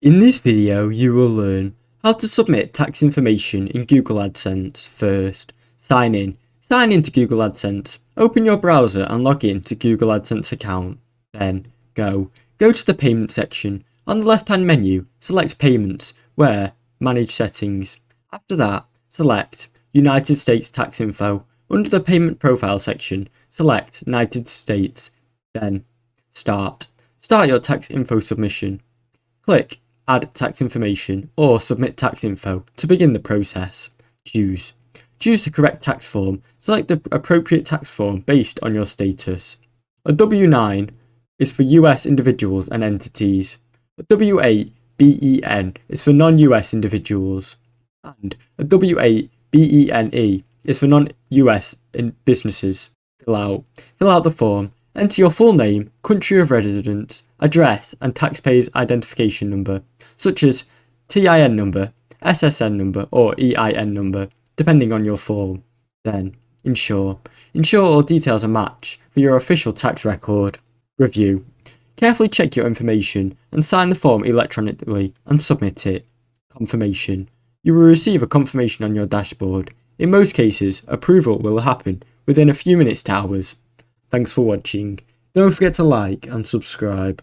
In this video, you will learn how to submit tax information in Google AdSense. First, sign in. Sign in to Google AdSense. Open your browser and log in to Google AdSense account. Then, go to the payment section. On the left-hand menu, select Payments, where Manage Settings. After that, select United States Tax Info. Under the Payment Profile section, select United States. Then, Start your tax info submission. Click Add tax information or Submit tax info to begin the process. Choose the correct tax form. Select the appropriate tax form based on your status. A W-9 is for US individuals and entities. A W-8 BEN is for non-US individuals. And a W-8 BENE is for non-US businesses. Fill out the form. Enter your full name, country of residence, address and taxpayer's identification number, such as TIN number, SSN number or EIN number, depending on your form. Then, ensure all details are matched for your official tax record. Review. Carefully check your information and sign the form electronically and submit it. Confirmation. You will receive a confirmation on your dashboard. In most cases, approval will happen within a few minutes to hours. Thanks for watching. Don't forget to like and subscribe.